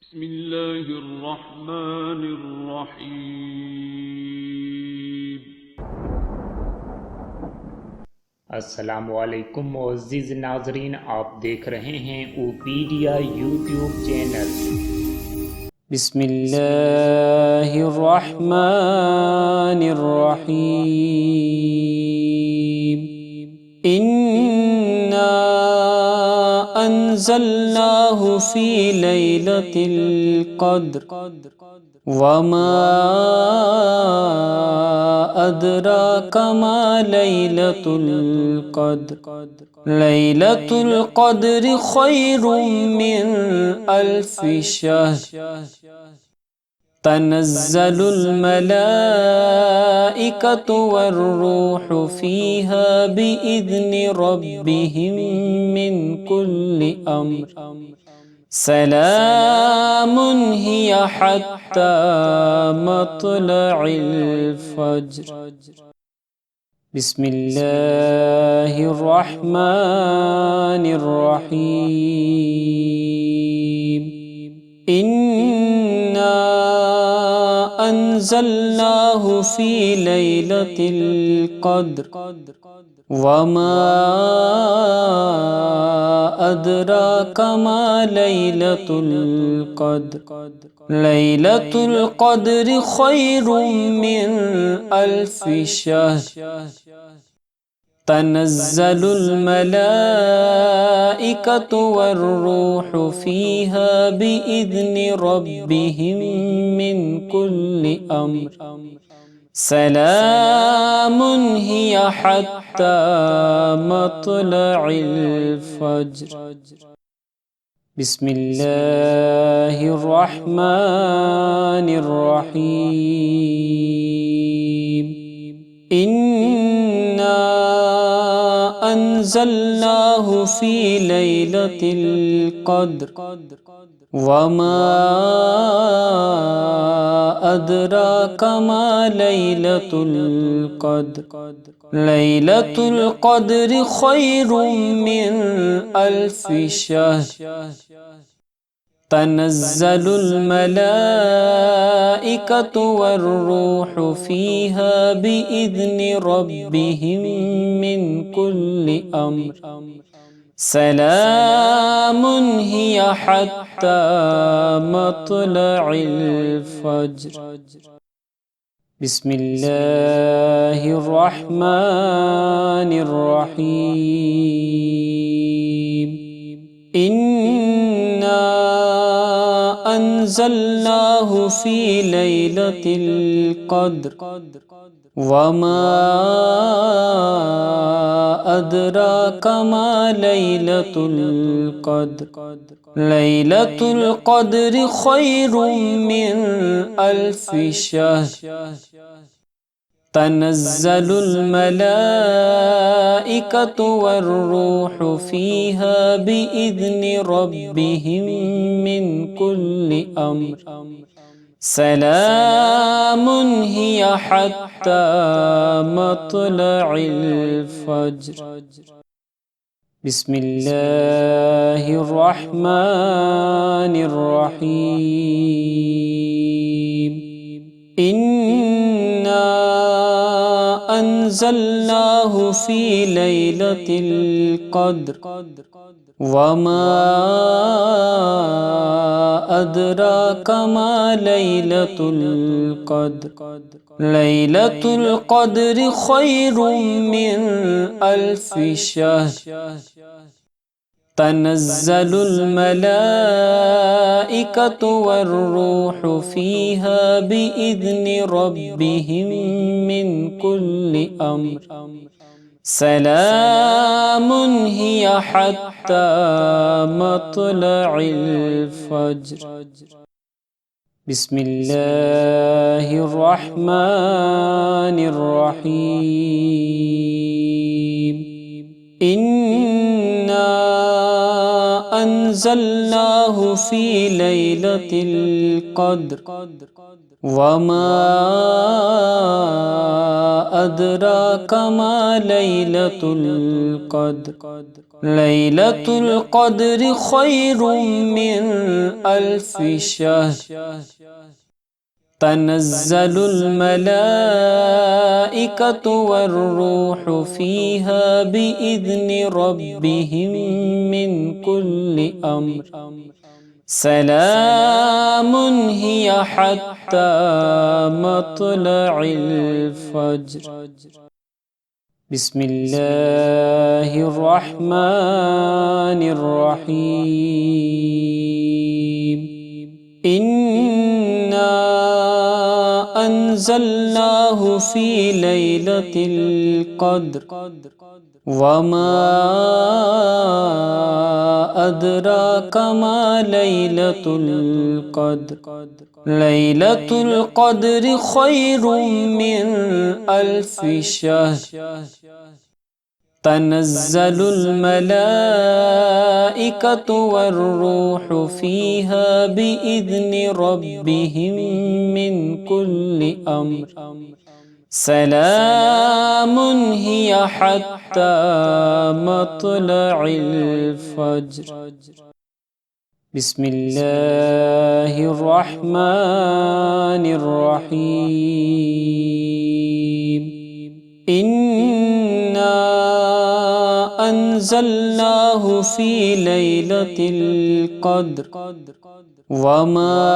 بسم الله الرحمن الرحيم। अस्सलामुअलैकुम मुअज़्ज़िज़ नाज़रीन, आप देख रहे हैं ओपीडिया यूट्यूब चैनल। बिस्मिल्लाहिर्रहमानिर्रहीम। इन्ना अंज़लनाहु फ़ी लैलतिल क़द्र वमा अदराका मा लैलतुल क़द्र लैलतुल क़द्र खैरुम मिन अल्फ़ि शहर तनज़्ज़लुल मलाइकतु वर्रूहु फ़ीहा बिइज़्नि रब्बिहिम मिन कुल्लि अम्र सलामुन हिया हत्ता मत्लइल फ़ज्र। बिस्मिल्लाहिर्रहमानिर्रहीम। इन्ना अंज़लनाहु फ़ी लैलतिल क़द्र वमा अदराका मा लैलतुल क़द्र लैलतुल क़द्र खैरुम मिन अल्फ़ि शहर तनज़्ज़लुल मलाइकतु वर्रूहु फ़ीहा बिइज़्नि रब्बिहिम मिन कुल्लि अम्र सलामुन हिया हत्ता मत्लइल फ़ज्र। बिस्मिल्लाहिर्रहमानिर्रहीम। इन्ना अंज़लनाहु फ़ी लैलतिल क़द्र वमा अदराका मा लैलतुल क़द्र लैलतुल क़द्र खैरुम मिन अल्फ़ि शहर तनज़्ज़लुल मलाइकतु वर्रूहु फ़ीहा बिइज़्नि रब्बिहिम मिन कुल्लि अम्र सलामुन हिया हत्ता मत्लइल फ़ज्र। बिस्मिल्लाहिर्रहमानिर्रहीम। इन्ना अंज़लनाहु फ़ी लैलतिल क़द्र वमा अदराका मा लैलतुल क़द्र लैलतुल क़द्र खैरुम मिन अल्फ़ि शहर तनज़्ज़लुल मलाइकतु वर्रूहु फ़ीहा बिइज़्नि रब्बिहिम मिन कुल्लि अम्र सलामुन हिया हत्ता मत्लइल फ़ज्र। बिस्मिल्लाहिर्रहमानिर्रहीम। इन्ना अंज़लनाहु फ़ी लैलतिल क़द्र वमा अदराका मा लैलतुल क़द्र लैलतुल क़द्र खैरुम मिन अल्फ़ि शहर तनज़्ज़लुल मलाइकतु वर्रूहु फ़ीहा बिइज़्नि रब्बिहिम मिन कुल्लि अम्र सलामुन हिया हत्ता मत्लइल फ़ज्र। बिस्मिल्लाहिर्रहमानिर्रहीम। इन्ना अंज़लनाहु أنزلناه في ليلة القدر وما أدراك ما ليلة القدر ليلة القدر خير من 1000 شهر تنزل الملائكة والروح فيها بإذن ربهم من كل أمر سلام هي حتى مطلع الفجر بسم الله الرحمن الرحيم إنا أنزلناه في ليلة القدر وما أدراك ما ليلة القدر ليلة القدر خير من 1000 شهر تنزل الملائكة والروح فيها بإذن ربهم من كل أمر سلام هي حتى مطلع الفجر بسم الله الرحمن الرحيم إنا أنزلناه في ليلة القدر وما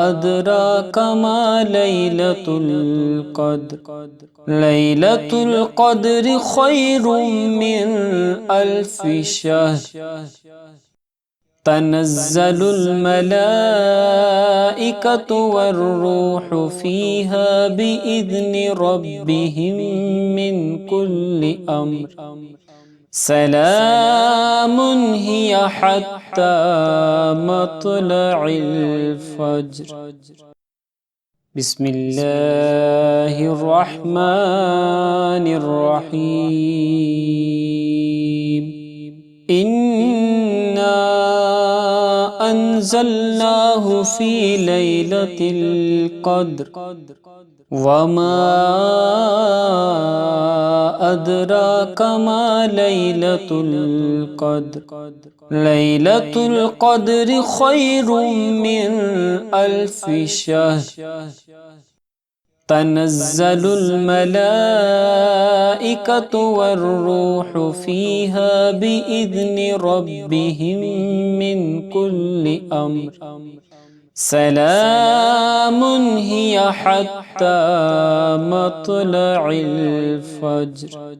أدراك ما ليلة القدر ليلة القدر خير من 1000 شهر تنزل الملائكة والروح فيها بإذن ربهم من كل أمر سلام هي حتى مطلع الفجر بسم الله الرحمن الرحيم إنا أنزلناه في ليلة القدر وما أدراك ما ليلة القدر ليلة القدر خير من 1000 شهر تنزل الملائكة والروح فيها بإذن ربهم من كل أمر سلام هي حتى مطلع الفجر